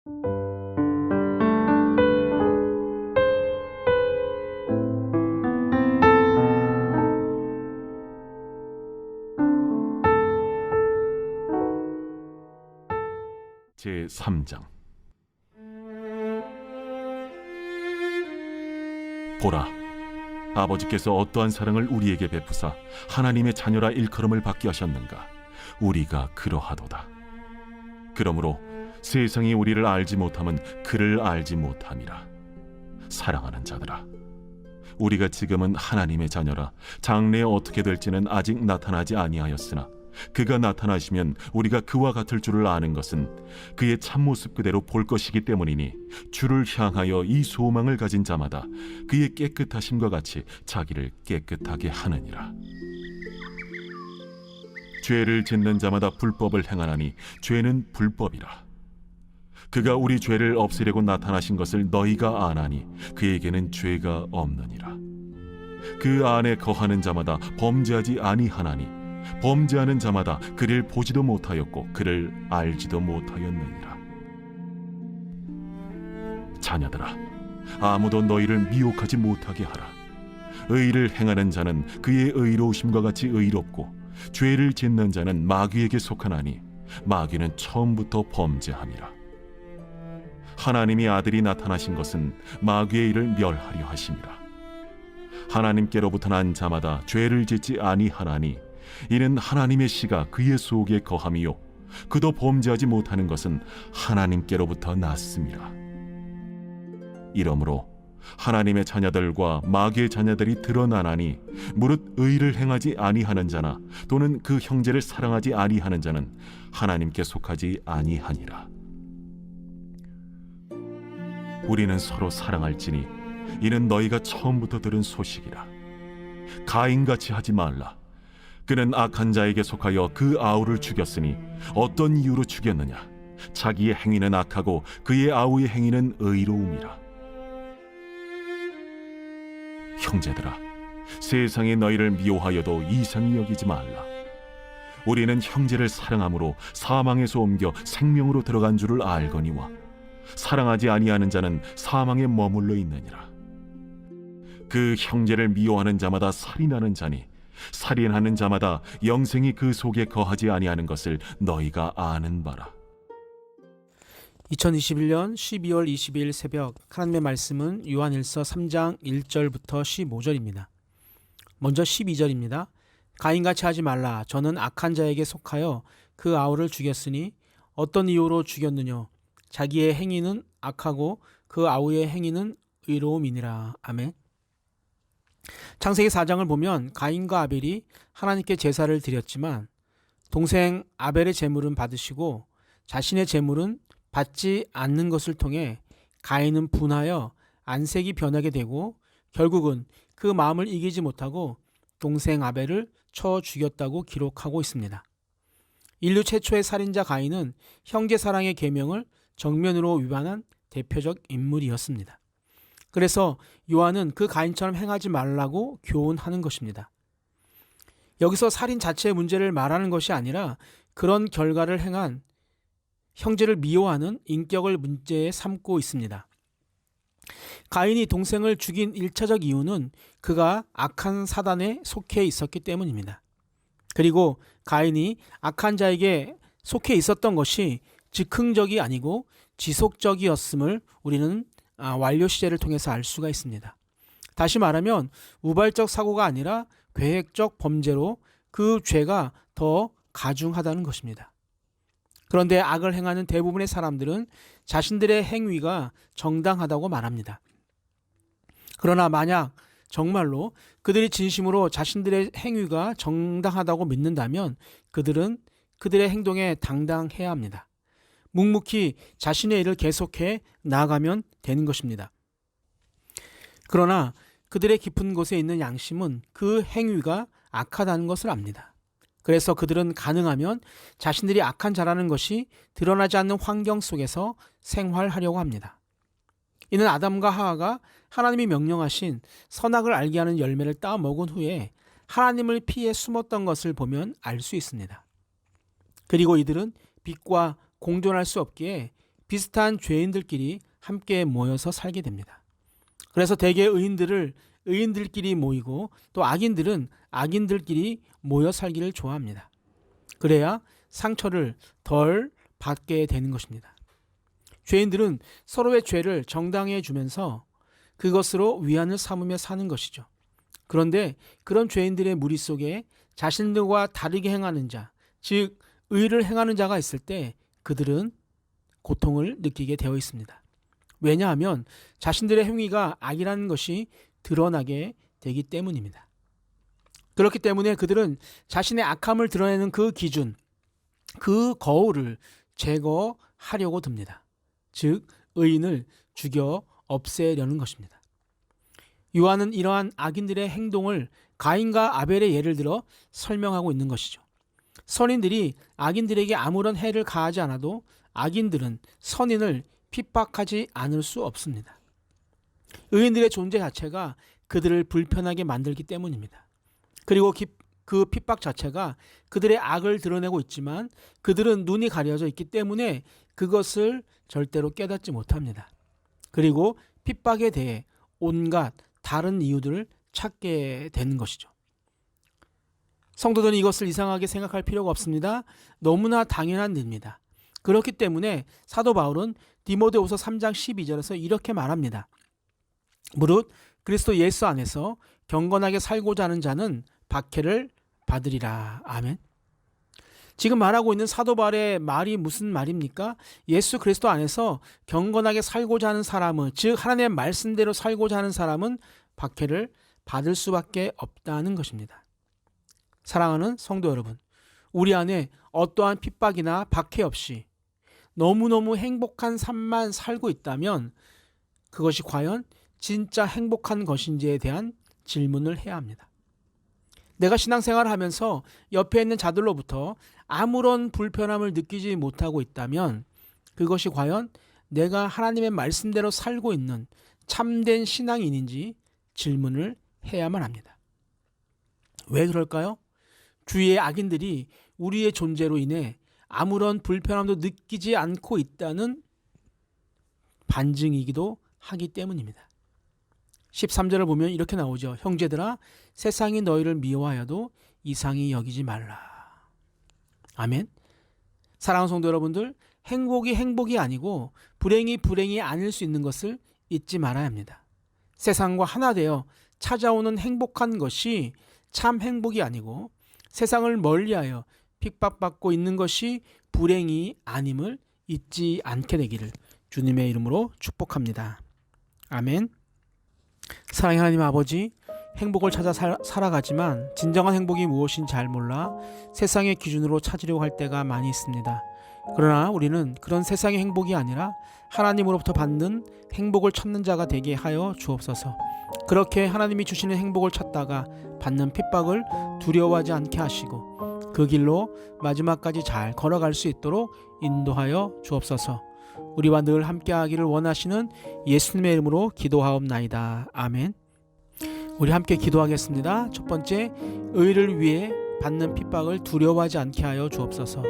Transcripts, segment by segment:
제3장. 보라, 아버지께서 어떠한 사랑을 우리에게 베푸사 하나님의 자녀라 일컬음을 받게 하셨는가. 우리가 그러하도다. 그러므로 세상이 우리를 알지 못함은 그를 알지 못함이라. 사랑하는 자들아, 우리가 지금은 하나님의 자녀라. 장래에 어떻게 될지는 아직 나타나지 아니하였으나 그가 나타나시면 우리가 그와 같을 줄을 아는 것은 그의 참모습 그대로 볼 것이기 때문이니, 주를 향하여 이 소망을 가진 자마다 그의 깨끗하심과 같이 자기를 깨끗하게 하느니라. 죄를 짓는 자마다 불법을 행하나니 죄는 불법이라. 그가 우리 죄를 없애려고 나타나신 것을 너희가 아나니 그에게는 죄가 없느니라. 그 안에 거하는 자마다 범죄하지 아니하나니 범죄하는 자마다 그를 보지도 못하였고 그를 알지도 못하였느니라. 자녀들아, 아무도 너희를 미혹하지 못하게 하라. 의를 행하는 자는 그의 의로우심과 같이 의롭고 죄를 짓는 자는 마귀에게 속하나니 마귀는 처음부터 범죄함이라. 하나님이 아들이 나타나신 것은 마귀의 일을 멸하려 하심이라. 하나님께로부터 난 자마다 죄를 짓지 아니하나니 이는 하나님의 씨가 그의 속에 거함이요 그도 범죄하지 못하는 것은 하나님께로부터 났음이라. 이러므로 하나님의 자녀들과 마귀의 자녀들이 드러나나니 무릇 의를 행하지 아니하는 자나 또는 그 형제를 사랑하지 아니하는 자는 하나님께 속하지 아니하니라. 우리는 서로 사랑할지니 이는 너희가 처음부터 들은 소식이라. 가인같이 하지 말라. 그는 악한 자에게 속하여 그 아우를 죽였으니 어떤 이유로 죽였느냐? 자기의 행위는 악하고 그의 아우의 행위는 의로움이라. 형제들아, 세상이 너희를 미워하여도 이상히 여기지 말라. 우리는 형제를 사랑함으로 사망에서 옮겨 생명으로 들어간 줄을 알거니와 사랑하지 아니하는 자는 사망에 머물러 있느니라. 그 형제를 미워하는 자마다 살인하는 자니 살인하는 자마다 영생이 그 속에 거하지 아니하는 것을 너희가 아는 바라. 2021년 12월 22일 새벽 하나님의 말씀은 요한일서 3장 1절부터 15절입니다. 먼저 12절입니다. 가인같이 하지 말라. 저는 악한 자에게 속하여 그 아우를 죽였으니 어떤 이유로 죽였느냐? 자기의 행위는 악하고 그 아우의 행위는 의로움이니라. 아멘. 창세기 4장을 보면 가인과 아벨이 하나님께 제사를 드렸지만 동생 아벨의 제물은 받으시고 자신의 제물은 받지 않는 것을 통해 가인은 분하여 안색이 변하게 되고 결국은 그 마음을 이기지 못하고 동생 아벨을 쳐 죽였다고 기록하고 있습니다. 인류 최초의 살인자 가인은 형제 사랑의 계명을 정면으로 위반한 대표적 인물이었습니다. 그래서 요한은 그 가인처럼 행하지 말라고 교훈하는 것입니다. 여기서 살인 자체의 문제를 말하는 것이 아니라 그런 결과를 행한 형제를 미워하는 인격을 문제에 삼고 있습니다. 가인이 동생을 죽인 1차적 이유는 그가 악한 사단에 속해 있었기 때문입니다. 그리고 가인이 악한 자에게 속해 있었던 것이 즉흥적이 아니고 지속적이었음을 우리는 완료 시제를 통해서 알 수가 있습니다. 다시 말하면 우발적 사고가 아니라 계획적 범죄로 그 죄가 더 가중하다는 것입니다. 그런데 악을 행하는 대부분의 사람들은 자신들의 행위가 정당하다고 말합니다. 그러나 만약 정말로 그들이 진심으로 자신들의 행위가 정당하다고 믿는다면 그들은 그들의 행동에 당당해야 합니다. 묵묵히 자신의 일을 계속해 나아가면 되는 것입니다. 그러나 그들의 깊은 곳에 있는 양심은 그 행위가 악하다는 것을 압니다. 그래서 그들은 가능하면 자신들이 악한 자라는 것이 드러나지 않는 환경 속에서 생활하려고 합니다. 이는 아담과 하와가 하나님이 명령하신 선악을 알게 하는 열매를 따 먹은 후에 하나님을 피해 숨었던 것을 보면 알 수 있습니다. 그리고 이들은 빛과 공존할 수 없기에 비슷한 죄인들끼리 함께 모여서 살게 됩니다. 그래서 대개 의인들끼리 모이고 또 악인들은 악인들끼리 모여 살기를 좋아합니다. 그래야 상처를 덜 받게 되는 것입니다. 죄인들은 서로의 죄를 정당해 주면서 그것으로 위안을 삼으며 사는 것이죠. 그런데 그런 죄인들의 무리 속에 자신들과 다르게 행하는 자, 즉 의를 행하는 자가 있을 때 그들은 고통을 느끼게 되어 있습니다. 왜냐하면 자신들의 행위가 악이라는 것이 드러나게 되기 때문입니다. 그렇기 때문에 그들은 자신의 악함을 드러내는 그 기준, 그 거울을 제거하려고 듭니다. 즉 의인을 죽여 없애려는 것입니다. 요한은 이러한 악인들의 행동을 가인과 아벨의 예를 들어 설명하고 있는 것이죠. 선인들이 악인들에게 아무런 해를 가하지 않아도 악인들은 선인을 핍박하지 않을 수 없습니다. 의인들의 존재 자체가 그들을 불편하게 만들기 때문입니다. 그리고 그 핍박 자체가 그들의 악을 드러내고 있지만 그들은 눈이 가려져 있기 때문에 그것을 절대로 깨닫지 못합니다. 그리고 핍박에 대해 온갖 다른 이유들을 찾게 되는 것이죠. 성도들은 이것을 이상하게 생각할 필요가 없습니다. 너무나 당연한 일입니다. 그렇기 때문에 사도 바울은 디모데후서 3장 12절에서 이렇게 말합니다. 무릇 그리스도 예수 안에서 경건하게 살고자 하는 자는 박해를 받으리라. 아멘. 지금 말하고 있는 사도 바울의 말이 무슨 말입니까? 예수 그리스도 안에서 경건하게 살고자 하는 사람은, 즉 하나님의 말씀대로 살고자 하는 사람은 박해를 받을 수밖에 없다는 것입니다. 사랑하는 성도 여러분, 우리 안에 어떠한 핍박이나 박해 없이 너무너무 행복한 삶만 살고 있다면 그것이 과연 진짜 행복한 것인지에 대한 질문을 해야 합니다. 내가 신앙생활을 하면서 옆에 있는 자들로부터 아무런 불편함을 느끼지 못하고 있다면 그것이 과연 내가 하나님의 말씀대로 살고 있는 참된 신앙인인지 질문을 해야만 합니다. 왜 그럴까요? 주위의 악인들이 우리의 존재로 인해 아무런 불편함도 느끼지 않고 있다는 반증이기도 하기 때문입니다. 13절을 보면 이렇게 나오죠. 형제들아, 세상이 너희를 미워하여도 이상히 여기지 말라. 아멘. 사랑하는 성도 여러분들, 행복이 아니고 불행이 아닐 수 있는 것을 잊지 말아야 합니다. 세상과 하나 되어 찾아오는 행복한 것이 참 행복이 아니고 세상을 멀리하여 핍박받고 있는 것이 불행이 아님을 잊지 않게 되기를 주님의 이름으로 축복합니다. 아멘. 사랑의 하나님 아버지, 행복을 찾아 살아가지만 진정한 행복이 무엇인지 잘 몰라 세상의 기준으로 찾으려고 할 때가 많이 있습니다. 그러나 우리는 그런 세상의 행복이 아니라 하나님으로부터 받는 행복을 찾는 자가 되게 하여 주옵소서. 그렇게 하나님이 주시는 행복을 찾다가 받는 핍박을 두려워하지 않게 하시고 그 길로 마지막까지 잘 걸어갈 수 있도록 인도하여 주옵소서. 우리와 늘 함께하기를 원하시는 예수님의 이름으로 기도하옵나이다. 아멘. 우리 함께 기도하겠습니다. 첫 번째, 의를 위해 받는 핍박을 두려워하지 않게 하여 주옵소서.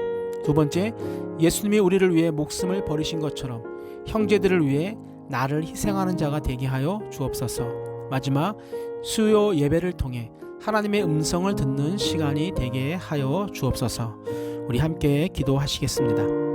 두 번째, 예수님이 우리를 위해 목숨을 버리신 것처럼 형제들을 위해 나를 희생하는 자가 되게 하여 주옵소서. 마지막, 수요 예배를 통해 하나님의 음성을 듣는 시간이 되게 하여 주옵소서. 우리 함께 기도하시겠습니다.